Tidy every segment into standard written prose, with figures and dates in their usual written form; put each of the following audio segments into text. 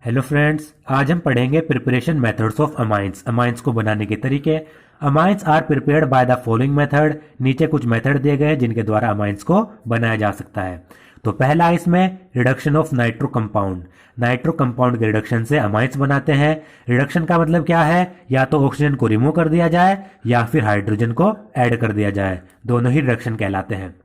Hello friends, आज हम पढ़ेंगे preparation methods of amines. Amines को बनाने के तरीके। Amines are prepared by the following method. नीचे कुछ मेथड दिए गए हैं जिनके द्वारा अमाइंस को बनाया जा सकता है। तो पहला इसमें reduction of nitro compound. Nitro compound के रिडक्शन से अमाइंस बनाते हैं। रिडक्शन का मतलब क्या है? या तो ऑक्सीजन को रिमूव कर दिया जाए या फिर हाइड्रोजन को ऐड कर दिया जाए, दोनों ही रिडक्शन कहलाते हैं।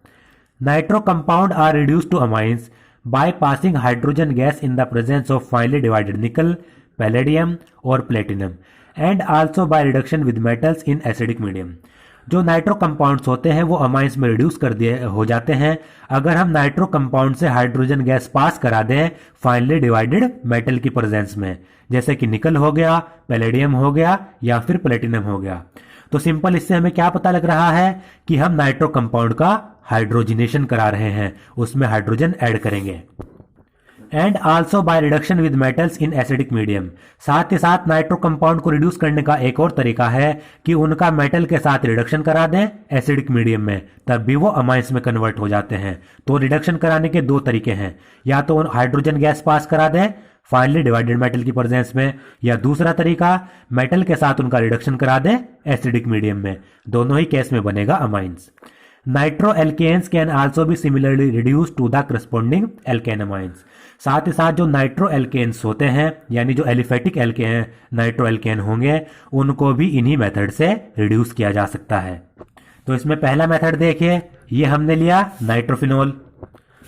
Nitro compound are reduce to amines by passing hydrogen gas in the presence of finely divided nickel, palladium और platinum and also by reduction with metals in acidic medium। जो nitro compounds होते हैं वो amines में reduce कर दिए हो जाते हैं अगर हम नाइट्रो कंपाउंड से हाइड्रोजन गैस पास करा दें फाइनली डिवाइडेड मेटल की प्रेजेंस में, जैसे कि निकल हो गया, पैलेडियम हो गया या फिर प्लेटिनम हो गया। तो सिंपल इससे हमें क्या पता लग रहा है कि हम नाइट्रो कंपाउंड का हाइड्रोजिनेशन करा रहे हैं, उसमें हाइड्रोजन ऐड करेंगे। And also by reduction with metals in acidic medium. साथ ही साथ नाइट्रो कंपाउंड को रिड्यूस करने का एक और तरीका है कि उनका मेटल के साथ रिडक्शन करा दें एसिडिक मीडियम में, तब भी वो अमाइंस में कन्वर्ट हो जाते हैं। तो रिडक्शन कराने के दो तरीके हैं, या तो हाइड्रोजन गैस पास करा दें फाइनली डिवाइडेड मेटल की प्रेजेंस में, या दूसरा तरीका मेटल के साथ उनका रिडक्शन करा दें एसिडिक मीडियम में। दोनों ही केस में बनेगा amines. Nitro alkanes can also be similarly reduce to the corresponding alkane amines. साथ ही साथ जो नाइट्रो एल्केन्स होते हैं, यानी जो एलिफेटिक एल्केन नाइट्रो एल्केन होंगे, उनको भी इन्हीं मेथड से रिड्यूस किया जा सकता है। तो इसमें पहला मेथड देखिए, ये हमने लिया नाइट्रोफिनोल।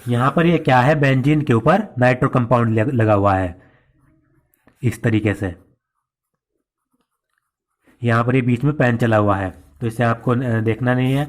यहां पर ये क्या है, बेंजीन के ऊपर नाइट्रो कंपाउंड लगा हुआ है इस तरीके से। यहां पर ये बीच में पेन चला हुआ है, तो इसे आपको देखना नहीं है।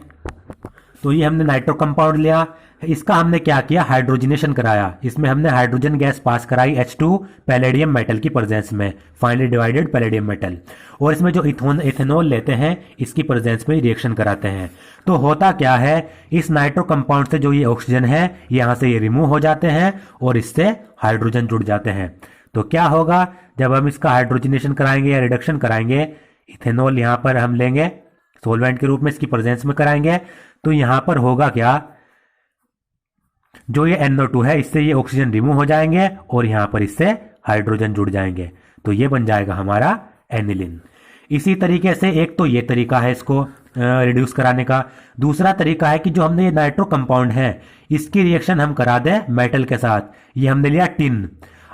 तो ये हमने नाइट्रो कंपाउंड लिया, इसका हमने क्या किया, हाइड्रोजनेशन कराया। इसमें हमने हाइड्रोजन गैस पास कराई H2 पैलेडियम मेटल की प्रेजेंस में, फाइनली डिवाइडेड पैलेडियम मेटल। और इसमें जो इथेनॉल लेते हैं इसकी प्रेजेंस में रिएक्शन कराते हैं। तो होता क्या है, इस नाइट्रो कंपाउंड से जो ये ऑक्सीजन है यहां से ये रिमूव हो जाते हैं और इससे हाइड्रोजन जुड़ जाते हैं। तो क्या होगा, जब हम इसका हाइड्रोजनेशन कराएंगे या रिडक्शन कराएंगे, इथेनॉल यहां पर हम लेंगे सोलवेंट के रूप में, इसकी प्रेजेंस में कराएंगे, तो यहां पर होगा क्या, जो ये NO2 है इससे ये ऑक्सीजन रिमूव हो जाएंगे और यहां पर इससे हाइड्रोजन जुड़ जाएंगे। तो ये बन जाएगा हमारा एनिलीन। इसी तरीके से एक तो ये तरीका है इसको रिड्यूस कराने का। दूसरा तरीका है कि जो हमने ये नाइट्रो कंपाउंड है इसकी रिएक्शन हम करा दें मेटल के साथ। ये हमने लिया टिन।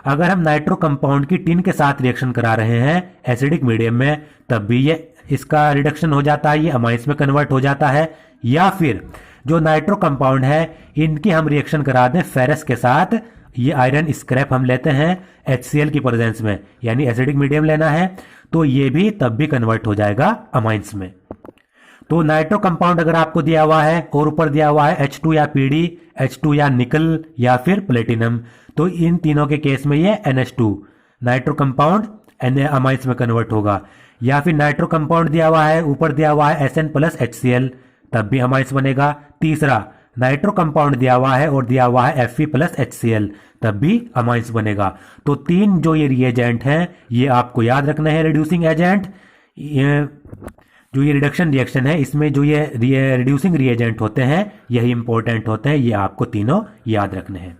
अगर हम नाइट्रो कंपाउंड की टिन के साथ रिएक्शन करा रहे हैं एसिडिक मीडियम में, तब भी ये इसका रिडक्शन हो जाता है, ये अमाइंस में कन्वर्ट हो जाता है। या फिर जो नाइट्रो कंपाउंड है इनकी हम रिएक्शन करा दें फेरस के साथ, ये आयरन स्क्रैप हम लेते हैं HCl की प्रेजेंस में, यानी एसिडिक मीडियम लेना है, तो ये भी तब भी कन्वर्ट हो जाएगा अमाइंस में। तो नाइट्रो कंपाउंड अगर आपको दिया हुआ है और ऊपर दिया हुआ है H2 या PD, H2 या निकल या फिर प्लेटिनम, तो इन तीनों के केस में ये NH2 नाइट्रो कंपाउंड अमाइंस में कन्वर्ट होगा। या फिर नाइट्रो कंपाउंड दिया हुआ है, ऊपर दिया हुआ है SN प्लस HCl, तब भी अमाइंस बनेगा। तीसरा, नाइट्रो कंपाउंड दिया हुआ है और दिया हुआ है Fe प्लस HCl, तब भी अमाइंस बनेगा। तो तीन जो ये रिएजेंट हैं ये आपको याद रखना है, रिड्यूसिंग एजेंट। जो ये रिडक्शन रिएक्शन है इसमें जो ये रिड्यूसिंग रिएजेंट होते हैं यही इंपॉर्टेंट होते हैं, ये आपको तीनों याद रखने हैं।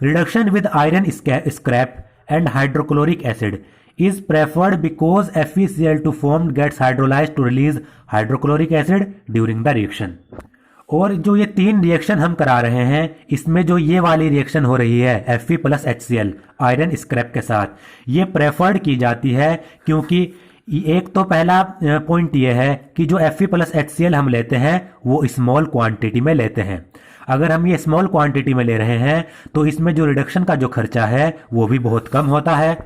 Reduction with iron scrap and hydrochloric acid is preferred because FeCl2 formed gets hydrolyzed to release hydrochloric acid during the reaction। और जो ये तीन रिएक्शन हम करा रहे हैं इसमें जो ये वाली रिएक्शन हो रही है Fe plus HCl iron scrap के साथ, ये प्रेफर्ड की जाती है क्योंकि एक तो पहला पॉइंट ये है कि जो Fe प्लस HCl हम लेते हैं वो स्मॉल क्वांटिटी में लेते हैं। अगर हम ये स्मॉल क्वांटिटी में ले रहे हैं तो इसमें जो रिडक्शन का जो खर्चा है वो भी बहुत कम होता है।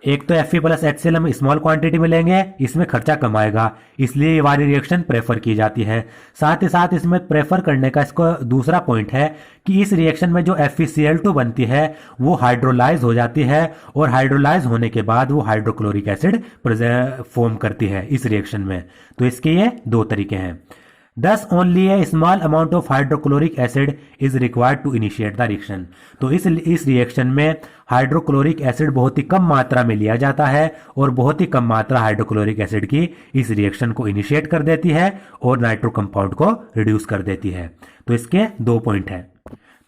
एक तो Fe प्लस HCl हम स्मॉल क्वांटिटी में लेंगे, इसमें खर्चा कम आएगा, इसलिए ये वाली रिएक्शन प्रेफर की जाती है। साथ ही साथ इसमें प्रेफर करने का इसको दूसरा पॉइंट है कि इस रिएक्शन में जो FeCl2 बनती है वो हाइड्रोलाइज हो जाती है और हाइड्रोलाइज होने के बाद वो हाइड्रोक्लोरिक एसिड फॉर्म करती है इस रिएक्शन में। तो इसके ये दो तरीके हैं। Thus only a small amount of hydrochloric acid is required to initiate the reaction। तो इस रिएक्शन में हाइड्रोक्लोरिक एसिड बहुत ही कम मात्रा में लिया जाता है और बहुत ही कम मात्रा हाइड्रोक्लोरिक एसिड की इस रिएक्शन को इनिशिएट कर देती है और नाइट्रो कंपाउंड को रिड्यूस कर देती है। तो इसके दो पॉइंट है।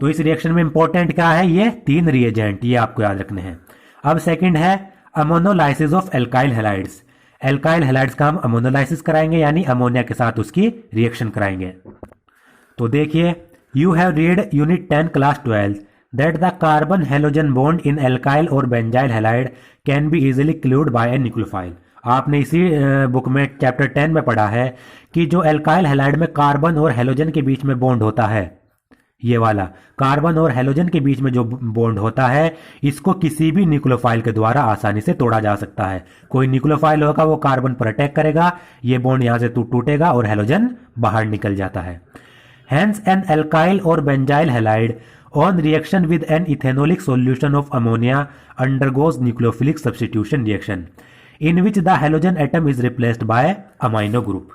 तो इस रिएक्शन में इंपॉर्टेंट क्या है, ये तीन रिएजेंट, ये आपको याद रखने हैं। अब सेकंड है ammonolysis of alkyl halides. Alkyl halides का हम अमोनोलाइसिस कराएंगे, यानी अमोनिया के साथ उसकी रिएक्शन कराएंगे। तो देखिए, you have read unit 10 class 12 that the carbon halogen bond in alkyl और benzyl halide can be easily cleaved by a nucleophile. आपने इसी बुक में चैप्टर 10 में पढ़ा है कि जो एल्काइल हैलाइड में कार्बन और हेलोजन के बीच में बॉन्ड होता है, ये वाला कार्बन और हेलोजन के बीच में जो बॉन्ड होता है, इसको किसी भी न्यूक्लियोफाइल के द्वारा आसानी से तोड़ा जा सकता है। कोई न्यूक्लियोफाइल होगा, वो कार्बन पर अटैक करेगा, ये बॉन्ड यहां से टूटेगा और हेलोजन बाहर निकल जाता है। Hence an alkyl or benzyl halide on reaction with an ethanolic solution of ammonia undergoes nucleophilic substitution reaction in which the halogen atom is replaced by amino group।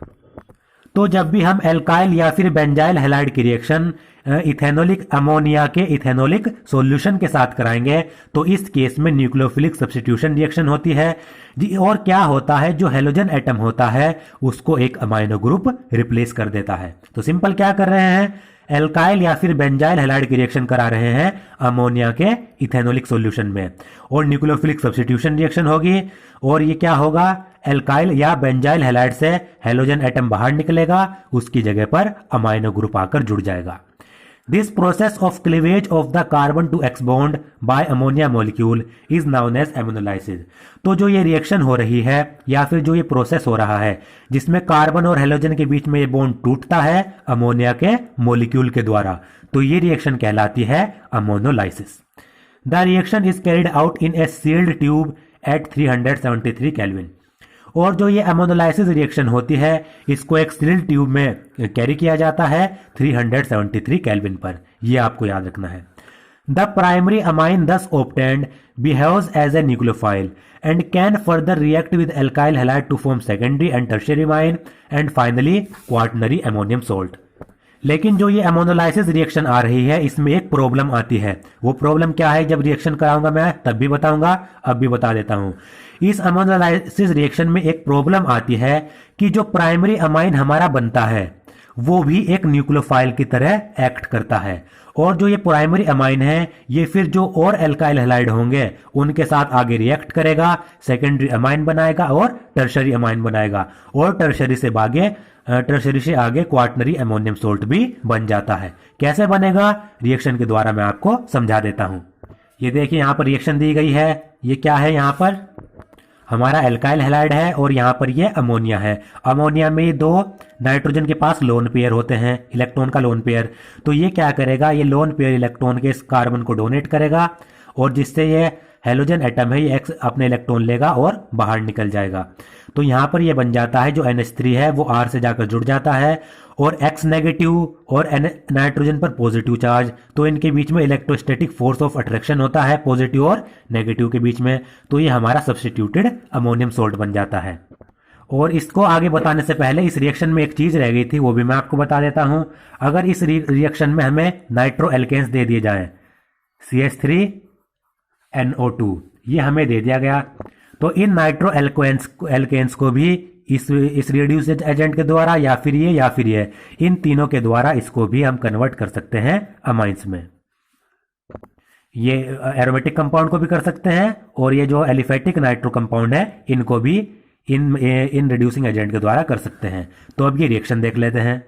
तो जब भी हम एल्काइल या फिर बेंजाइल हैलाइड की reaction इथेनोलिक ammonia के इथेनोलिक solution के साथ कराएंगे, तो इस केस में न्यूक्लियोफिलिक सब्स्टिट्यूशन रिएक्शन होती है जी। और क्या होता है, जो हेलोजन एटम होता है उसको एक अमाइनो ग्रुप रिप्लेस कर देता है। तो सिंपल क्या कर रहे हैं, एल्काइल या फिर बेंजाइल हैलाइड की रिएक्शन करा रहे हैं अमोनिया के इथेनोलिक सॉल्यूशन में, और न्यूक्लियोफिलिक सब्स्टिट्यूशन रिएक्शन होगी। और ये क्या होगा, एल्काइल या बेंजाइल हैलाइड से हेलोजन एटम बाहर निकलेगा, उसकी जगह पर अमाइनो ग्रुप आकर जुड़ जाएगा। This process of cleavage of the carbon to X bond by ammonia molecule is known as ammonolysis. तो जो ये रिएक्शन हो रही है या फिर जो ये प्रोसेस हो रहा है जिसमें कार्बन और हेलोजन के बीच में ये बॉन्ड टूटता है अमोनिया के मॉलिक्यूल के द्वारा, तो ये रिएक्शन कहलाती है ammonolysis. The reaction is carried out in a sealed tube at 373 kelvin. और जो ये अमोनोलाइसिस रिएक्शन होती है, इसको एक सील्ड ट्यूब में कैरी किया जाता है 373 केल्विन पर, ये आपको याद रखना है। The primary amine thus obtained behaves as a nucleophile and can further react with alkyl halide to form secondary and tertiary amine and finally quaternary ammonium salt। लेकिन जो ये अमोनोलाइसिस रिएक्शन आ रही है, इसमें एक प्रॉब्लम आती है। वो प्रॉब्लम क्या है, जब रिएक्शन कराऊंगा मैं तब भी बताऊंगा, अब भी बता देता हूं। इस अमोनोलाइसिस रिएक्शन में एक प्रॉब्लम आती है कि जो प्राइमरी अमाइन हमारा बनता है वो भी एक न्यूक्लियोफाइल की तरह एक्ट करता है, और जो ये प्राइमरी अमाइन है ये फिर जो और एल्काइल हैलाइड होंगे उनके साथ आगे रिएक्ट करेगा, सेकेंडरी अमाइन बनाएगा और टर्शरी अमाइन बनाएगा, और टर्शरी से आगे क्वाटनरी अमोनियम सोल्ट भी बन जाता है। कैसे बनेगा, रिएक्शन के द्वारा मैं आपको समझा देता हूं। ये देखिए, यहां पर रिएक्शन दी गई है, ये क्या है, यहां पर हमारा एल्काइल हैलाइड है और यहां पर ये अमोनिया है। अमोनिया में दो नाइट्रोजन के पास लोन पेयर होते हैं, इलेक्ट्रॉन का लोन पेयर। तो ये क्या करेगा, ये लोन पेयर इलेक्ट्रॉन के इस कार्बन को डोनेट करेगा, और जिससे ये हेलोजन एटम है ये एक्स अपने इलेक्ट्रॉन लेगा और बाहर निकल जाएगा। तो यहां पर ये बन जाता है, जो NH3 है वो R से जाकर जुड़ जाता है, और X नेगेटिव और नाइट्रोजन पर पॉजिटिव चार्ज, तो इनके बीच में इलेक्ट्रोस्टैटिक फोर्स ऑफ अट्रैक्शन होता है पॉजिटिव और नेगेटिव के बीच में। तो ये हमारा सब्स्टिट्यूटेड अमोनियम सोल्ट बन जाता है। और इसको आगे बताने से पहले इस रिएक्शन में एक चीज रह गई थी, वो भी मैं आपको बता देता हूं। अगर इस रिएक्शन में हमें नाइट्रो एल्केन्स दे दिए जाए, CH3NO2 ये हमें दे दिया गया, तो इन नाइट्रो एल्केन्स को भी इस रिड्यूस एजेंट के द्वारा या फिर ये इन तीनों के द्वारा इसको भी हम कन्वर्ट कर सकते हैं अमाइंस में। ये एरोमेटिक कंपाउंड को भी कर सकते हैं, और ये जो एलिफेटिक नाइट्रो कंपाउंड है इनको भी इन रिड्यूसिंग एजेंट के द्वारा कर सकते हैं। तो अब ये रिएक्शन देख लेते हैं।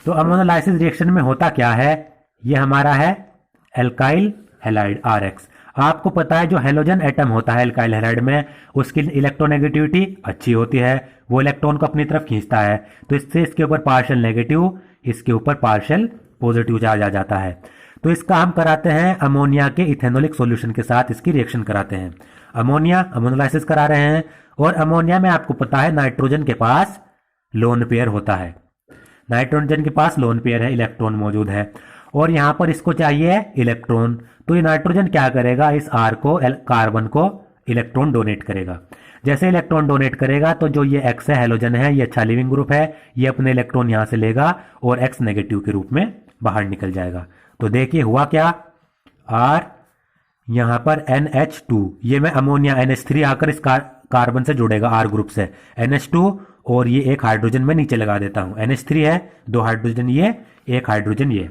तो अमोनोलाइसिस रिएक्शन में होता क्या है, ये हमारा है एल्काइल हैलाइड RX। आपको पता है जो हेलोजन एटम होता है एल्काइल हैलाइड में, उसकी इलेक्ट्रोनेगेटिविटी अच्छी होती है, वो इलेक्ट्रॉन को अपनी तरफ खींचता है, तो इससे इसके ऊपर पार्शियल नेगेटिव, इसके ऊपर पार्शियल पॉजिटिव चार्ज आ जाता है। तो इसका हम कराते हैं अमोनिया के इथेनोलिक सॉल्यूशन के साथ, इसकी रिएक्शन कराते हैं। अमोनिया अमोनोलाइसिस करा रहे हैं, और अमोनिया में आपको पता है नाइट्रोजन के पास लोन पेयर होता है, नाइट्रोजन के पास लोन पेयर है, इलेक्ट्रॉन मौजूद है, और यहां पर इसको चाहिए इलेक्ट्रॉन। तो ये नाइट्रोजन क्या करेगा, इस R को कार्बन को इलेक्ट्रॉन डोनेट करेगा। जैसे इलेक्ट्रॉन डोनेट करेगा तो जो ये X है हेलोजन है, ये अच्छा लिविंग ग्रुप है, ये अपने इलेक्ट्रॉन यहां से लेगा और X नेगेटिव के रूप में बाहर निकल जाएगा। तो देखिए हुआ क्या, R यहां पर NH2, ये मैं अमोनिया NH3 आकर इस कार्बन से जुड़ेगा R ग्रुप से, NH2, और ये एक हाइड्रोजन में नीचे लगा देता हूं। NH3 है, दो हाइड्रोजन ये, एक हाइड्रोजन ये।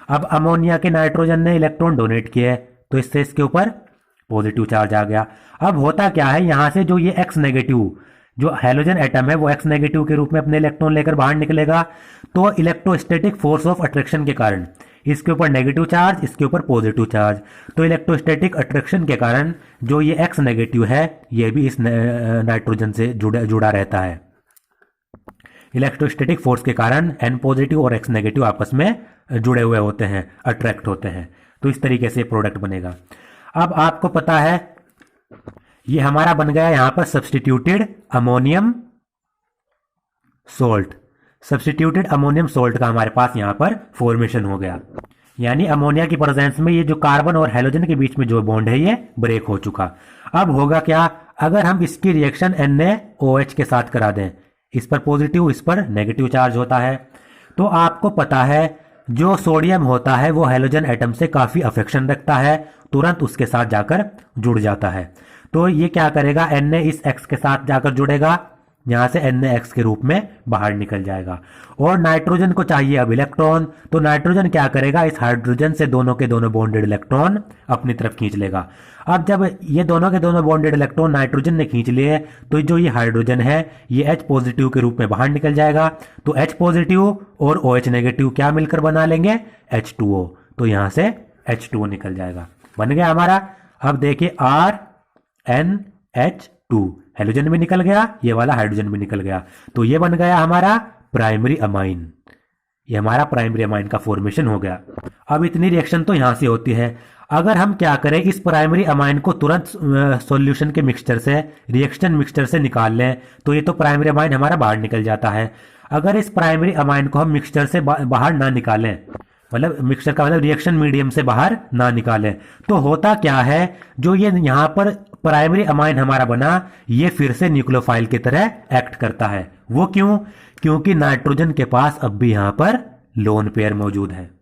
अब अमोनिया के नाइट्रोजन ने इलेक्ट्रॉन डोनेट किए, तो इससे इसके ऊपर पॉजिटिव चार्ज आ गया। अब होता क्या है, यहां से जो ये एक्स नेगेटिव जो हैलोजन एटम है वो एक्स नेगेटिव के रूप में अपने इलेक्ट्रॉन लेकर बाहर निकलेगा। तो इलेक्ट्रोस्टैटिक फोर्स ऑफ अट्रैक्शन के कारण इसके ऊपर नेगेटिव चार्ज, इसके ऊपर पॉजिटिव चार्ज, तो इलेक्ट्रोस्टैटिक अट्रैक्शन के कारण जो ये एक्स नेगेटिव है ये भी इस नाइट्रोजन से जुड़ा रहता है। इलेक्ट्रोस्टैटिक फोर्स के कारण N पॉजिटिव और X नेगेटिव आपस में जुड़े हुए होते हैं, अट्रैक्ट होते हैं। तो इस तरीके से प्रोडक्ट बनेगा। अब आपको पता है ये हमारा बन गया यहां पर substituted ammonium salt. Substituted ammonium salt का हमारे पास यहां पर फॉर्मेशन हो गया, यानी अमोनिया की प्रेजेंस में ये जो कार्बन और हैलोजन के बीच में जो बॉन्ड है ये ब्रेक हो चुका। अब होगा क्या, अगर हम इसकी रिएक्शन NaOH के साथ करा दें, इस पर पॉजिटिव इस पर नेगेटिव चार्ज होता है, तो आपको पता है जो सोडियम होता है वो हैलोजन एटम से काफी अफेक्शन रखता है, तुरंत उसके साथ जाकर जुड़ जाता है। तो ये क्या करेगा, Na इस X के साथ जाकर जुड़ेगा, यहां से NaX के रूप में बाहर निकल जाएगा। और नाइट्रोजन को चाहिए अब इलेक्ट्रॉन, तो नाइट्रोजन क्या करेगा, इस हाइड्रोजन से दोनों के दोनों बॉन्डेड इलेक्ट्रॉन अपनी तरफ खींच लेगा। अब जब ये दोनों के दोनों बॉन्डेड इलेक्ट्रॉन नाइट्रोजन ने खींच लिए तो जो ये हाइड्रोजन है ये H पॉजिटिव के रूप में बाहर निकल जाएगा। तो H पॉजिटिव और OH नेगेटिव क्या मिलकर बना लेंगे, H2O। तो यहां से H2O निकल जाएगा, बन गया हमारा। अब देखिए RNH2, हैलोजन भी निकल गया, ये वाला हाइड्रोजन भी निकल गया, तो ये बन गया हमारा प्राइमरी अमाइन। ये हमारा प्राइमरी अमाइन का फॉर्मेशन हो गया। अब इतनी रिएक्शन तो यहां से होती है। अगर हम क्या करें, इस प्राइमरी अमाइन को तुरंत सॉल्यूशन के मिक्सचर से, रिएक्शन मिक्सचर से निकाल लें, तो ये तो प्राइमरी अमाइन हमारा बाहर निकल जाता है। अगर इस प्राइमरी अमाइन को हम मिक्सचर से बाहर ना निकालें, मतलब मिक्सचर का मतलब रिएक्शन मीडियम से बाहर ना निकालें, तो होता क्या है, जो ये यहां पर प्राइमरी अमाइन हमारा बना ये फिर से न्यूक्लियोफाइल की तरह एक्ट करता है। वो क्यों, क्योंकि नाइट्रोजन के पास अब भी यहां पर लोन पेयर मौजूद है।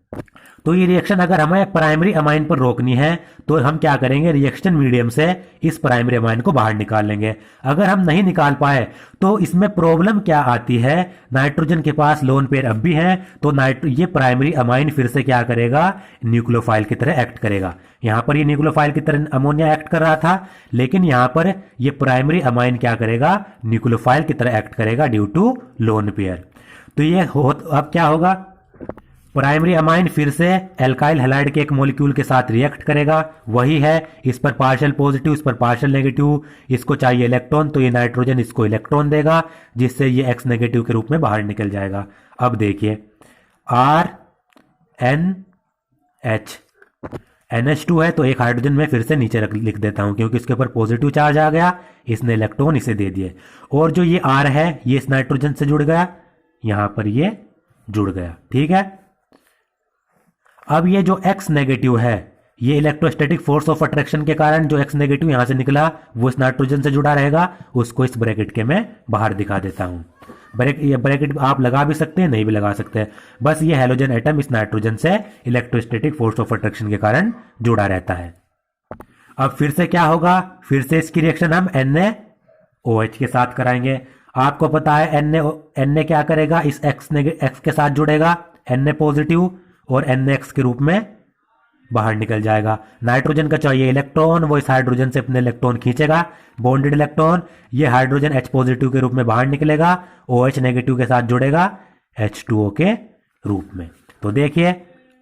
तो ये रिएक्शन अगर हमें प्राइमरी अमाइन पर रोकनी है तो हम क्या करेंगे, रिएक्शन मीडियम से इस प्राइमरी अमाइन को बाहर निकाल लेंगे। अगर हम नहीं निकाल पाए तो इसमें प्रॉब्लम क्या आती है, नाइट्रोजन के पास लोन पेयर अब भी है, तो ये प्राइमरी अमाइन फिर से क्या करेगा, न्यूक्लियोफाइल की तरह एक्ट करेगा। यहां पर ये न्यूक्लियोफाइल की तरह अमोनिया एक्ट कर रहा था, लेकिन यहां पर ये प्राइमरी अमाइन क्या करेगा, न्यूक्लियोफाइल की तरह एक्ट करेगा ड्यू टू लोन पेयर। तो ये अब क्या होगा, प्राइमरी अमाइन फिर से एल्काइल हैलाइड के एक मॉलिक्यूल के साथ रिएक्ट करेगा, वही है, इस पर पार्शियल पॉजिटिव इस पर पार्शियल नेगेटिव, इसको चाहिए इलेक्ट्रॉन, तो ये नाइट्रोजन इसको इलेक्ट्रॉन देगा, जिससे ये X नेगेटिव के रूप में बाहर निकल जाएगा। अब देखिए RNH, NH2 है, तो एक हाइड्रोजन में फिर से नीचे लिख देता हूं क्योंकि इसके ऊपर पॉजिटिव चार्ज आ गया, इसने इलेक्ट्रॉन इसे दे दिए। और जो ये R है ये इस नाइट्रोजन से जुड़ गया, यहां पर ये जुड़ गया, ठीक है। अब ये जो X नेगेटिव है ये इलेक्ट्रोस्टैटिक फोर्स ऑफ अट्रैक्शन के कारण जो X नेगेटिव यहां से निकला वो इस नाइट्रोजन से जुड़ा रहेगा, उसको इस ब्रैकेट के मैं बाहर दिखा देता हूं। ये ब्रैकेट आप लगा भी सकते हैं, नहीं भी लगा सकते हैं, बस ये हैलोजन एटम इस नाइट्रोजन से इलेक्ट्रोस्टैटिक फोर्स ऑफ अट्रैक्शन के कारण जुड़ा रहता है। अब फिर से क्या होगा, फिर से इसकी रिएक्शन हम NaOH के साथ कराएंगे। आपको पता है Na क्या करेगा, इस X के साथ जुड़ेगा, Na पॉजिटिव और NaX के रूप में बाहर निकल जाएगा। नाइट्रोजन का चाहिए इलेक्ट्रॉन, वो इस हाइड्रोजन से अपने इलेक्ट्रॉन खींचेगा, बॉन्डेड इलेक्ट्रॉन, ये हाइड्रोजन H पॉजिटिव के रूप में बाहर निकलेगा, OH नेगेटिव के साथ जुड़ेगा H2O के रूप में। तो देखिए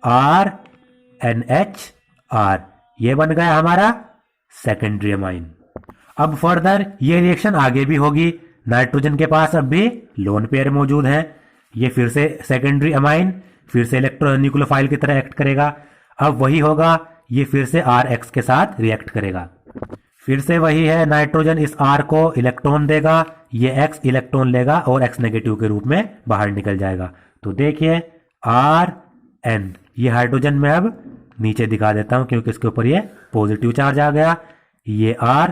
RNHR ये बन गया हमारा सेकेंडरी अमाइन। अब फर्दर ये रिएक्शन आगे भी होगी, नाइट्रोजन के पास अब भी लोन पेयर मौजूद है, ये फिर से सेकेंडरी अमाइन फिर से इलेक्ट्रॉन न्यूक्लियोफाइल की तरह एक्ट करेगा। अब वही होगा, ये फिर से RX के साथ रिएक्ट करेगा, फिर से वही है, नाइट्रोजन इस R को इलेक्ट्रॉन देगा, ये X इलेक्ट्रॉन लेगा और X नेगेटिव के रूप में बाहर निकल जाएगा। तो देखिए RN, ये हाइड्रोजन में अब नीचे दिखा देता हूं क्योंकि इसके ऊपर ये पॉजिटिव चार्ज आ गया, ये R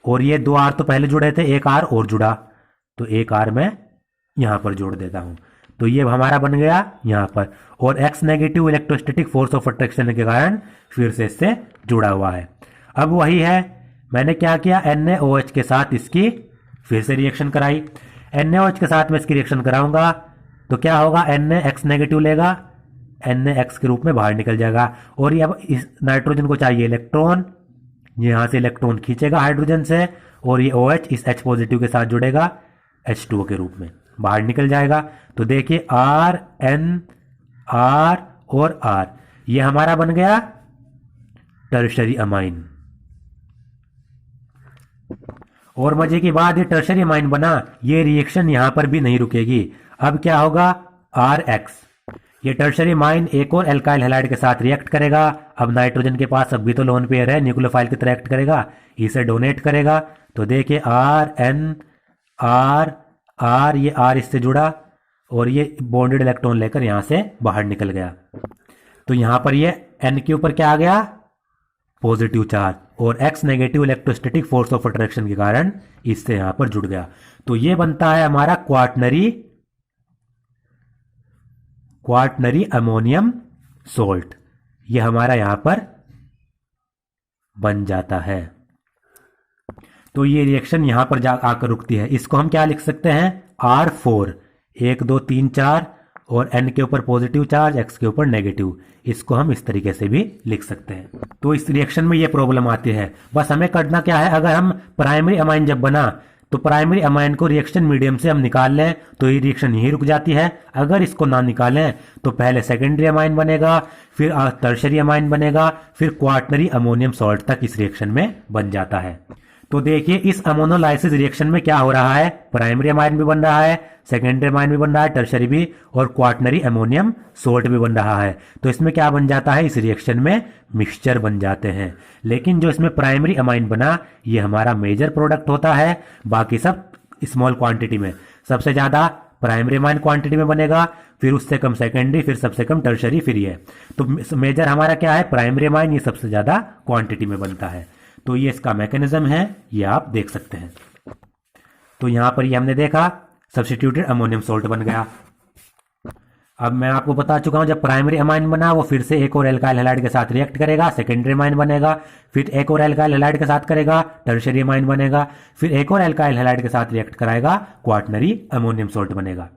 और ये दो R तो पहले जुड़े थे, एक R और जुड़ा, तो एक R मैं यहां पर जोड़ देता हूं, तो ये हमारा बन गया यहां पर। और X negative electrostatic force of attraction के कारण फिर से इससे जुड़ा हुआ है। अब वही है, मैंने क्या किया, NaOH के साथ इसकी फिर से रिएक्शन कराई। NaOH के साथ मैं इसकी रिएक्शन कराऊंगा तो क्या होगा, Na X नेगेटिव लेगा, NaX के रूप में बाहर निकल जाएगा। और ये अब इस नाइट्रोजन को चाहिए इलेक्ट्रॉन, यहाँ से इलेक्ट्रॉन खींचेगा हाइड्रोजन से और ये OH इस H पॉजिटिव के साथ जुड़ेगा H2O के रूप में बाहर निकल जाएगा। तो देखिए R N R और R ये हमारा बन गया टर्शरी अमाइन। और मजे की बात, ये टर्शरी अमाइन बना, ये रिएक्शन यहां पर भी नहीं रुकेगी। अब क्या होगा, RX ये टर्शरी अमाइन एक और एल्काइल हैलाइड के साथ रिएक्ट करेगा। अब नाइट्रोजन के पास अब भी तो लोन पेयर है, न्यूक्लियोफाइल की तरह एक्ट करेगा, इसे डोनेट करेगा। तो देखिए R N R R ये R इससे जुड़ा और ये बॉन्डेड इलेक्ट्रॉन लेकर यहां से बाहर निकल गया। तो यहां पर ये N के ऊपर क्या आ गया, पॉजिटिव चार्ज, और X negative electrostatic force of attraction के कारण इससे यहां पर जुड़ गया। तो ये बनता है हमारा क्वार्टनरी अमोनियम सोल्ट, ये हमारा यहां पर बन जाता है। तो ये रिएक्शन यहां पर आकर रुकती है। इसको हम क्या लिख सकते हैं, R4 1 2 3 4 और N के ऊपर पॉजिटिव चार्ज, X के ऊपर नेगेटिव। इसको हम इस तरीके से भी लिख सकते हैं। तो इस रिएक्शन में ये प्रॉब्लम आती है। बस हमें करना क्या है, अगर हम प्राइमरी अमाइन जब बना तो प्राइमरी अमाइन को रिएक्शन मीडियम से हम निकाल लें तो ये रिएक्शन यहीं रुक जाती है। अगर इसको ना निकालें तो पहले सेकेंडरी अमाइन बनेगा, फिर टर्शरी अमाइन बनेगा, फिर क्वार्टनरी अमोनियम सॉल्ट तक इस रिएक्शन में बन जाता है। तो देखिए इस अमोनोलाइसिस रिएक्शन में क्या हो रहा है, प्राइमरी अमाइन भी बन रहा है, सेकेंडरी अमाइन भी बन रहा है, टर्शरी भी, और क्वार्टनरी अमोनियम सोल्ट भी बन रहा है। तो इसमें क्या बन जाता है, इस रिएक्शन में मिक्सचर बन जाते हैं। लेकिन जो इसमें प्राइमरी अमाइन बना ये हमारा मेजर प्रोडक्ट होता है, बाकी सब स्मॉल क्वांटिटी में। सबसे ज्यादा प्राइमरी अमाइन क्वांटिटी में बनेगा, फिर उससे कम सेकेंडरी, फिर सबसे कम टर्शरी, फिर ये। तो मेजर हमारा क्या है, प्राइमरी अमाइन, ये सबसे ज्यादा क्वांटिटी में बनता है। तो ये इसका मैकेनिज्म है, ये आप देख सकते हैं। तो यहां पर ये हमने देखा सब्स्टिट्यूटेड अमोनियम सोल्ट बन गया। अब मैं आपको बता चुका हूं, जब प्राइमरी अमाइन बना वो फिर से एक और एल्काइल हैलाइड के साथ रिएक्ट करेगा, सेकेंडरी अमाइन बनेगा, फिर एक और एल्काइल हैलाइड के साथ करेगा, टर्शरी अमाइन बनेगा, फिर एक और एल्काइल हैलाइड के साथ रिएक्ट कराएगा, क्वार्टनरी अमोनियम सोल्ट बनेगा।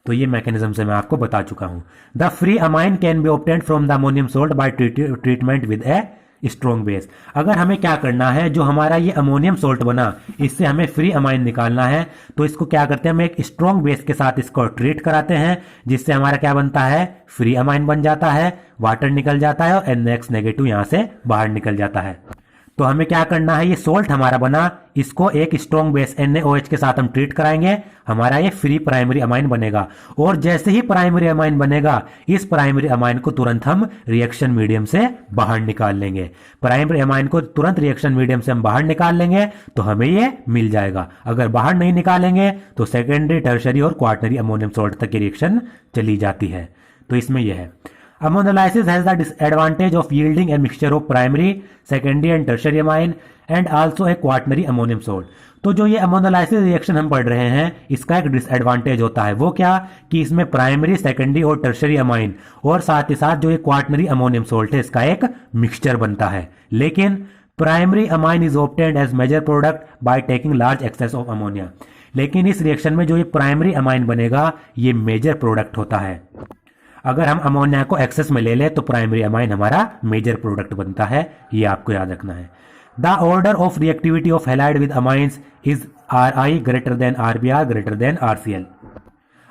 तो ये मैकेनिज्म से मैं आपको बता चुका हूं। The free amine can be obtained from the ammonium salt bye treatment with a strong base. अगर हमें क्या करना है, जो हमारा ये अमोनियम सोल्ट बना इससे हमें फ्री अमाइन निकालना है, तो इसको क्या करते हैं, हम एक स्ट्रॉन्ग बेस के साथ इसको ट्रीट कराते हैं, जिससे हमारा क्या बनता है, फ्री अमाइन बन जाता है, वाटर निकल जाता है और NaX नेगेटिव यहां से बाहर निकल जाता है। तो हमें क्या करना है, ये सोल्ट हमारा बना, इसको एक स्ट्रॉन्ग बेस NaOH के साथ हम ट्रीट कराएंगे, हमारा ये फ्री प्राइमरी अमाइन बनेगा। और जैसे ही प्राइमरी अमाइन बनेगा, इस प्राइमरी अमाइन को तुरंत हम रिएक्शन मीडियम से बाहर निकाल लेंगे। प्राइमरी अमाइन को तुरंत रिएक्शन मीडियम से हम बाहर निकाल लेंगे तो हमें ये मिल जाएगा। अगर बाहर नहीं निकालेंगे तो सेकेंडरी, टर्शरी और क्वार्टनरी अमोनियम सोल्ट तक की रिएक्शन चली जाती है। तो इसमें यह है, ammonolysis has the disadvantage of yielding a mixture of primary, secondary and tertiary amine and also a quaternary ammonium salt। तो जो ये अमोनोलाइसिस रिएक्शन हम पढ़ रहे हैं, इसका एक डिसएडवांटेज होता है, वो क्या, कि इसमें प्राइमरी, सेकेंडरी और टर्शरी अमाइन और साथ ही साथ जो ये क्वार्टनरी अमोनियम सोल्ट है इसका एक मिक्सचर बनता है। लेकिन primary amine is obtained as major product by taking large excess of ammonia. लेकिन इस रिएक्शन में जो ये प्राइमरी अमाइन बनेगा ये मेजर प्रोडक्ट होता है। अगर हम अमोनिया को एक्सेस में ले ले तो प्राइमरी अमाइन हमारा मेजर प्रोडक्ट बनता है, ये आपको याद रखना है। The order of reactivity of halide with amines is Ri greater than Rbr greater than RCl।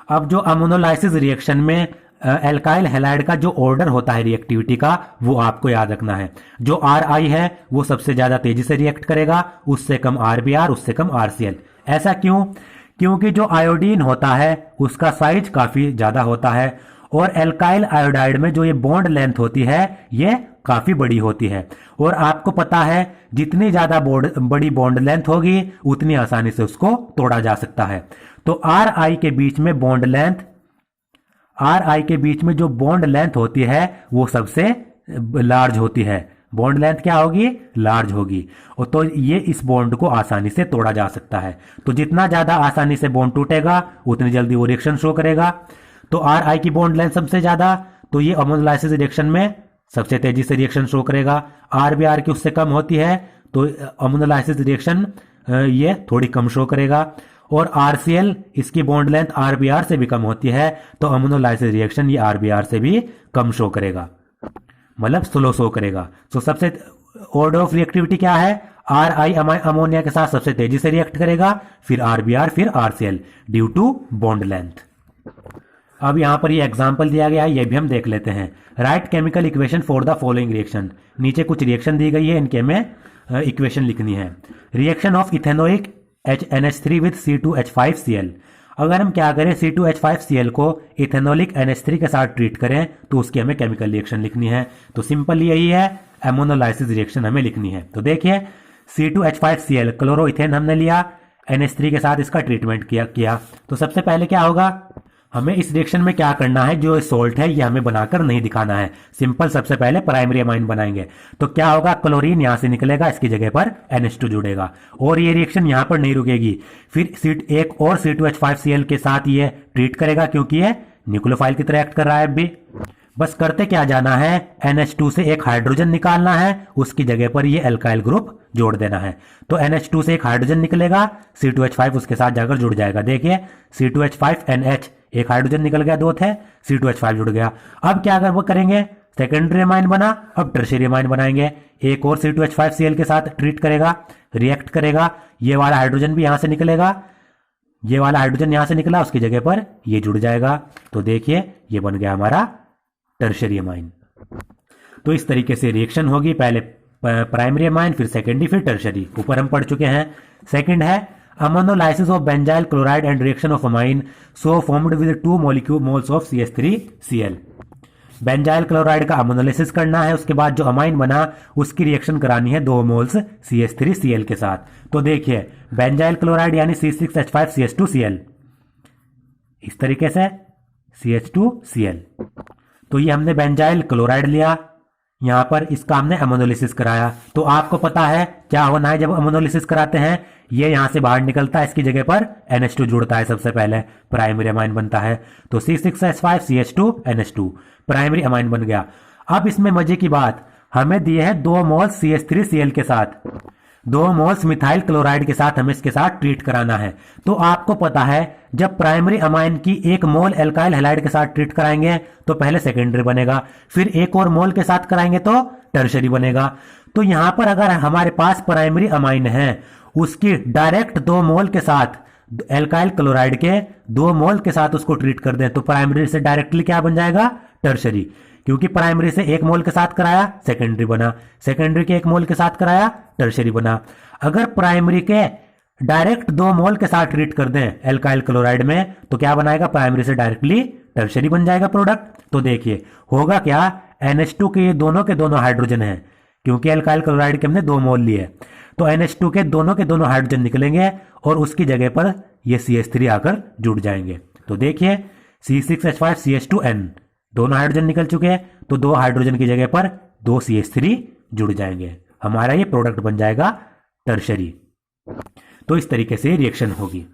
अब जो अमोनोलाइसिस रिएक्शन में एल्काइल हैलाइड का जो ऑर्डर होता है रिएक्टिविटी का, वो आपको याद रखना है। जो Ri है वो सबसे ज्यादा तेजी से रिएक्ट करेगा, उससे कम Rbr, उससे कम RCl। ऐसा क्यों? क्योंकि जो आयोडीन होता है उसका साइज काफी ज्यादा होता है और एल्काइल आयोडाइड में जो ये बॉन्ड लेंथ होती है ये काफी बड़ी होती है। और आपको पता है जितनी ज्यादा बड़ी बॉन्ड लेंथ होगी उतनी आसानी से उसको तोड़ा जा सकता है। तो Ri के बीच में बॉन्ड लेंथ, Ri के बीच में जो बॉन्ड लेंथ होती है वो सबसे लार्ज होती है। बॉन्ड लेंथ क्या होगी? लार्ज होगी। और तो ये इस बॉन्ड को आसानी से तोड़ा जा सकता है। तो जितना ज्यादा आसानी से बॉन्ड टूटेगा उतनी जल्दी वो रिएक्शन शो करेगा। तो Ri की बॉन्ड लेंथ सबसे ज्यादा, तो ये अमोनोलाइसिस रिएक्शन में सबसे तेजी से रिएक्शन शो करेगा। Rbr की उससे कम होती है तो अमोनोलाइसिस रिएक्शन ये थोड़ी कम शो करेगा। और RCl इसकी बॉन्ड लेंथ RBr से भी कम होती है, तो अमीनो लाइसिस रिएक्शन ये RBr से भी कम शो करेगा, मतलब स्लो शो करेगा। तो सबसे ऑर्डर ऑफ रिएक्टिविटी क्या है, RI अमोनिया के साथ सबसे तेजी से रिएक्ट करेगा, फिर RBr, फिर RCl due to bond length. अब यहां पर ये एग्जांपल दिया गया है, ये भी हम देख लेते हैं। Right chemical equation for the following reaction. नीचे कुछ रिएक्शन दी गई है, इनके में इक्वेशन लिखनी है। Reaction of ethanoic NH3 with C2H5Cl। अगर हम क्या करें, C2H5Cl को इथेनोलिक NH3 के साथ ट्रीट करें तो उसकी हमें केमिकल रिएक्शन लिखनी है। तो सिंपल यही है, एमोनोलाइसिस रिएक्शन हमें लिखनी है। तो देखिए C2H5Cl क्लोरोइथेन हमने लिया, NH3 के साथ इसका ट्रीटमेंट किया। तो सबसे पहले क्या होगा, हमें इस रिएक्शन में क्या करना है, जो सोल्ट है ये हमें बनाकर नहीं दिखाना है। सिंपल सबसे पहले प्राइमरी अमाइन बनाएंगे। तो क्या होगा, क्लोरीन यहां से निकलेगा, इसकी जगह पर NH2 जुड़ेगा और ये रिएक्शन यहां पर नहीं रुकेगी। फिर एक और C2H5Cl के साथ ये ट्रीट करेगा, क्योंकि ये न्यूक्लियोफाइल की तरह एक्ट कर रहा है। अभी बस करते क्या जाना है, NH2 से एक हाइड्रोजन निकालना है, उसकी जगह पर ये एल्काइल ग्रुप जोड़ देना है। तो NH2 से एक हाइड्रोजन निकलेगा, C2H5 उसके साथ जाकर जुड़ जाएगा। देखिए C2H5NH, एक हाइड्रोजन निकल गया, दो थे, C2H5 जुड़ गया। अब क्या अगर वो करेंगे, सेकेंडरी अमाइन बना, अब टर्शियरी अमाइन बनाएंगे। एक और C2H5Cl के साथ ट्रीट करेगा, रिएक्ट करेगा, ये वाला हाइड्रोजन भी यहां से निकलेगा, ये वाला हाइड्रोजन यहां से निकला, उसकी जगह पर ये जुड़ जाएगा। तो देखिए ये बन गया हमारा टर्शियरी अमाइन। तो इस तरीके से रिएक्शन होगी, पहले प्राइमरी अमाइन, फिर सेकेंडरी, फिर टर्शियरी। ऊपर हम पढ़ चुके हैं। सेकंड है ammonolysis of benzyl chloride and reaction of amine so formed with 2 moles of CH3Cl। Benzyl chloride का अमोनोलाइसिस करना है, उसके बाद जो अमाइन बना उसकी रिएक्शन करानी है 2 मोल्स CH3Cl के साथ। तो देखिए बेंजाइल क्लोराइड यानी C6H5CH2Cl, इस तरीके से CH2Cl। तो ये हमने बेंजाइल क्लोराइड लिया, यहां पर इसका हमने अमोनोलिसिस कराया। तो आपको पता है क्या होना है, जब अमोनोलिसिस कराते हैं ये यहां से बाहर निकलता है, इसकी जगह पर NH2 जुड़ता है, सबसे पहले प्राइमरी अमाइन बनता है। तो C6H5CH2NH2 प्राइमरी अमाइन बन गया। अब इसमें मजे की बात, हमें दिए है 2 मोल्स CH3Cl के साथ, 2 मोल्स मिथाइल क्लोराइड के साथ हमें इसके साथ ट्रीट कराना है। तो आपको पता है जब प्राइमरी अमाइन की 1 मोल एल्काइल हैलाइड के साथ ट्रीट कराएंगे तो पहले सेकेंडरी बनेगा, फिर 1 और मोल के साथ कराएंगे तो टर्शियरी बनेगा। तो यहां पर अगर हमारे पास प्राइमरी अमाइन है, उसकी डायरेक्ट 2 मोल के साथ एल्काइल क्लोराइड के 2 मोल के साथ उसको ट्रीट कर दें तो प्राइमरी से डायरेक्टली क्या बन जाएगा, टर्शियरी। क्योंकि प्राइमरी से 1 मोल के साथ कराया सेकेंडरी बना, सेकेंडरी के 1 मोल के साथ कराया टर्शियरी बना। अगर प्राइमरी के डायरेक्ट 2 मोल के साथ ट्रीट कर दें एल्काइल क्लोराइड में तो क्या बनाएगा, प्राइमरी से डायरेक्टली टर्शियरी बन जाएगा प्रोडक्ट। तो देखिए होगा क्या, NH2 के ये दोनों के दोनों हाइड्रोजन है, क्योंकि एल्काइल क्लोराइड के हमने 2 मोल लिए, तो NH2 के दोनों हाइड्रोजन निकलेंगे और उसकी जगह पर ये CH3 आकर जुड़ जाएंगे। तो देखिए C6H5CH2N, दोनों हाइड्रोजन निकल चुके हैं, तो 2 हाइड्रोजन की जगह पर 2 CH3 जुड़ जाएंगे, हमारा ये प्रोडक्ट बन जाएगा टर्शियरी। तो इस तरीके से रिएक्शन होगी।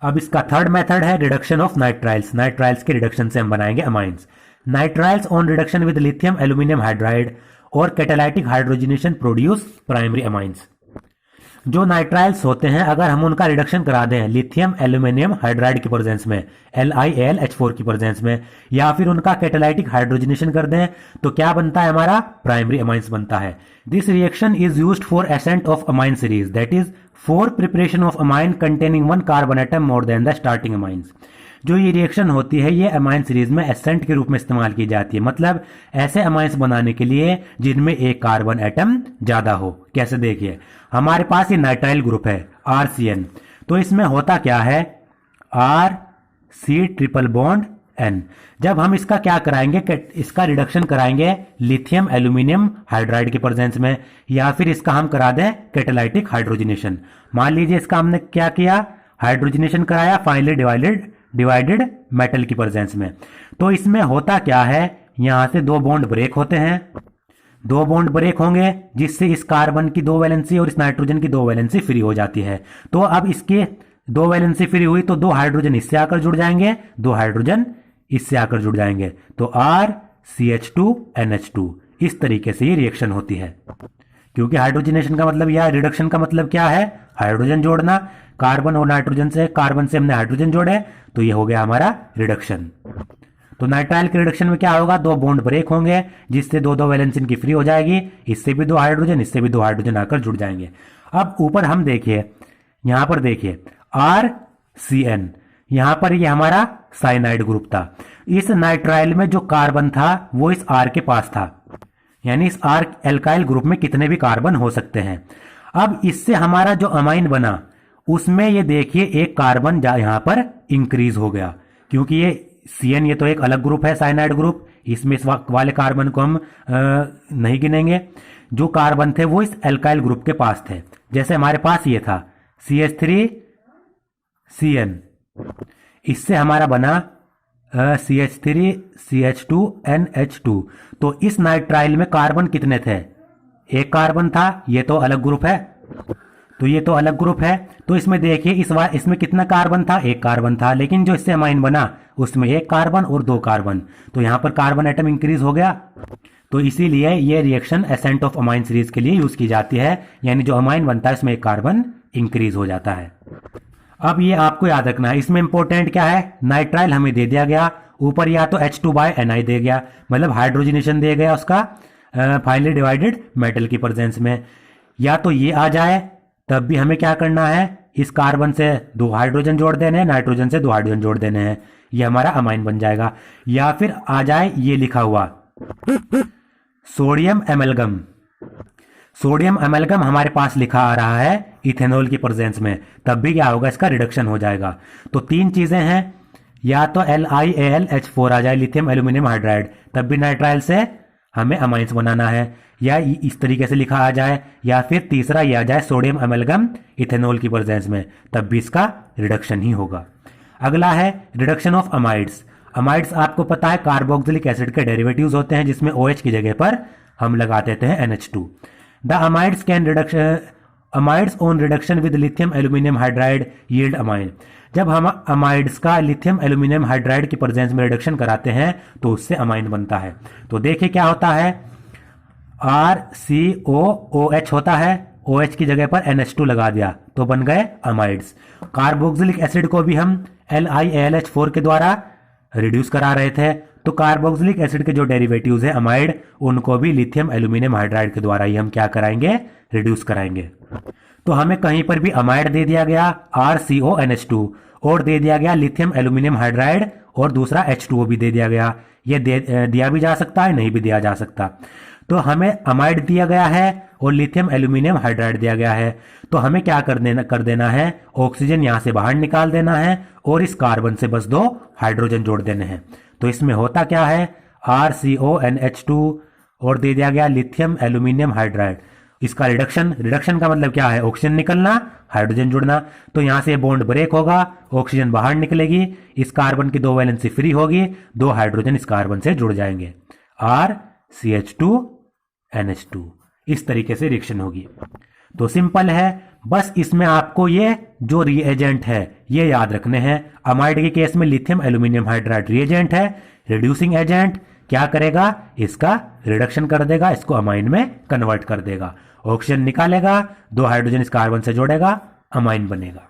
अब इसका थर्ड मेथड है रिडक्शन ऑफ नाइट्राइल्स। नाइट्राइल्स के रिडक्शन से हम बनाएंगे amines. Nitriles on reduction with lithium aluminium hydride और catalytic hydrogenation produce primary amines. जो नाइट्राइल्स होते हैं अगर हम उनका रिडक्शन करा दें लिथियम एल्यूमिनियम हाइड्राइड की प्रेजेंस में, LiAlH4 की प्रेजेंस में, या फिर उनका कैटालाइटिक हाइड्रोजनेशन कर दें तो क्या बनता है, हमारा प्राइमरी अमाइंस बनता है। This reaction is used for ascent of amine series, that is for preparation of amine containing 1 carbon atom more than the starting amines. जो ये रिएक्शन होती है ये अमाइन सीरीज में एसेंट के रूप में इस्तेमाल की जाती है, मतलब ऐसे अमाइंस बनाने के लिए जिनमें एक कार्बन एटम ज्यादा हो। कैसे, देखिए हमारे पास ये नाइट्राइल ग्रुप है RCN, तो इसमें होता क्या है RC≡N। जब हम इसका क्या कराएंगे, इसका रिडक्शन कराएंगे लिथियम एल्यूमिनियम हाइड्राइड की प्रेजेंस में, या फिर इसका हम करा दें कैटालाइटिक हाइड्रोजनेशन। मान लीजिए इसका हमने क्या किया, हाइड्रोजनेशन कराया, फाइनली डिवाइडेड मेटल की प्रेजेंस में। तो इसमें होता क्या है, यहां से 2 बॉन्ड ब्रेक होते हैं, 2 बॉन्ड ब्रेक होंगे जिससे इस कार्बन की 2 वैलेंसी और इस नाइट्रोजन की 2 वैलेंसी फ्री हो जाती है। तो अब इसके 2 वैलेंसी फ्री हुई तो 2 हाइड्रोजन इससे आकर जुड़ जाएंगे, 2 हाइड्रोजन इससे आकर जुड़ जाएंगे, तो RCH2NH2। इस तरीके से ये रिएक्शन होती है। क्योंकि हाइड्रोजनेशन का मतलब या रिडक्शन का मतलब क्या है, हाइड्रोजन जोड़ना। कार्बन और नाइट्रोजन से, कार्बन से हमने हाइड्रोजन जोड़े तो ये हो गया हमारा रिडक्शन। तो नाइट्राइल के रिडक्शन में क्या होगा, दो बॉन्ड ब्रेक होंगे जिससे दो दो वैलेंस इनकी फ्री हो जाएगी, इससे भी दो हाइड्रोजन, इससे भी दो हाइड्रोजन आकर जुड़ जाएंगे। अब ऊपर हम देखिए, यहां पर देखिए RCN, यहां पर ये हमारा साइनाइड ग्रुप था। इस नाइट्राइल में जो कार्बन था वो इस R के पास था, यानी इस R एल्काइल ग्रुप में कितने भी कार्बन हो सकते हैं। अब इससे हमारा जो अमाइन बना उसमें ये देखिए एक कार्बन यहां पर इंक्रीज हो गया, क्योंकि ये CN ये तो एक अलग ग्रुप है साइनाइड ग्रुप, इसमें इस वाले कार्बन को हम नहीं गिनेंगे। जो कार्बन थे वो इस एल्काइल ग्रुप के पास थे, जैसे हमारे पास ये था CH3CN, इससे हमारा बना CH3CH2NH2। तो इस नाइट्राइल में कार्बन कितने थे, एक कार्बन था, ये तो अलग ग्रुप है, तो ये तो अलग ग्रुप है। तो इसमें देखिए इसमें कितना कार्बन था, एक कार्बन था, लेकिन जो इससे अमाइन बना उसमें एक कार्बन और दो कार्बन, तो यहां पर कार्बन एटम इंक्रीज हो गया। तो इसीलिए ये reaction ascent of amine series के लिए यूज की जाती है, यानी जो अमाइन बनता है इसमें एक कार्बन इंक्रीज हो जाता है। अब ये आपको याद रखना है, इसमें इंपॉर्टेंट क्या है, नाइट्राइल हमें दे दिया गया, ऊपर या तो H2/Ni दे गया, मतलब हाइड्रोजनेशन दे गया उसका फाइनली डिवाइडेड मेटल की प्रेजेंस में, या तो ये आ जाए तब भी हमें क्या करना है, इस कार्बन से दो हाइड्रोजन जोड़ देने हैं, नाइट्रोजन से दो हाइड्रोजन जोड़ देने हैं, ये हमारा अमाइन बन जाएगा। या फिर आ जाए ये लिखा हुआ सोडियम एमलगम, सोडियम एमलगम हमारे पास लिखा आ रहा है इथेनॉल की प्रेजेंस में, तब भी क्या होगा, इसका रिडक्शन हो जाएगा। तो तीन चीजें हैं, या तो LiAlH4 आ जाए लिथियम एल्यूमिनियम हाइड्राइड, तब भी नाइट्राइल से हमें अमाइंस बनाना है, या इस तरीके से लिखा आ जाए, या फिर तीसरा ये आ जाए सोडियम एमलगम इथेनॉल की प्रेजेंस में, तब भी इसका रिडक्शन ही होगा। अगला है रिडक्शन ऑफ अमाइड्स। अमाइड्स आपको पता है कार्बोक्सिलिक एसिड के डेरिवेटिव्स होते हैं, जिसमें OH की जगह पर हम लगा देते हैं NH2। The amides can reduction, amides on reduction with lithium aluminium hydride yield amine. जब हम अमाइड्स का लिथियम एल्यूमिनियम हाइड्राइड की प्रेजेंस में रिडक्शन कराते हैं तो उससे अमाइन बनता है। तो देखिए क्या होता है, RCOOH होता है, OH की जगह पर NH2 लगा दिया तो बन गए अमाइड्स। कार्बोक्सिलिक एसिड को भी हम LiAlH4 के द्वारा रिड्यूस करा रहे थे, तो कार्बोक्सिलिक एसिड के जो डेरिवेटिव्स हैं अमाइड, उनको भी लिथियम एल्यूमिनियम हाइड्राइड के द्वारा ही हम क्या कराएंगे, रिड्यूस कराएंगे। तो हमें कहीं पर भी अमाइड दे दिया गया RCONH2, और दे दिया गया लिथियम एल्यूमिनियम हाइड्राइड, और दूसरा H2O भी दे दिया गया। ये दिया भी जा सकता है, नहीं भी दिया जा सकता। तो हमें अमाइड दिया गया है और लिथियम एल्यूमिनियम हाइड्राइड दिया गया है, तो हमें क्या कर देना है, ऑक्सीजन यहां से बाहर निकाल देना है और इस कार्बन से बस दो हाइड्रोजन जोड़ देने हैं। तो इसमें होता क्या है, RCONH2 और दे दिया गया लिथियम एल्यूमिनियम हाइड्राइड। इसका रिडक्शन का मतलब क्या है, ऑक्सीजन निकलना, हाइड्रोजन जुड़ना। तो यहां से बॉन्ड ब्रेक होगा, ऑक्सीजन बाहर निकलेगी, इस कार्बन की दो वैलेंसी फ्री होगी, दो हाइड्रोजन इस कार्बन से जुड़ जाएंगे, RCH2NH2। इस तरीके से रिएक्शन होगी। तो सिंपल है, बस इसमें आपको ये जो रिएजेंट है ये याद रखने हैं। अमाइड के केस में लिथियम एल्यूमिनियम हाइड्राइड रिएजेंट है, रिड्यूसिंग एजेंट क्या करेगा, इसका रिडक्शन कर देगा, इसको अमाइन में कन्वर्ट कर देगा, ऑक्सीजन निकालेगा, दो हाइड्रोजन इस कार्बन से जोड़ेगा, अमाइन बनेगा।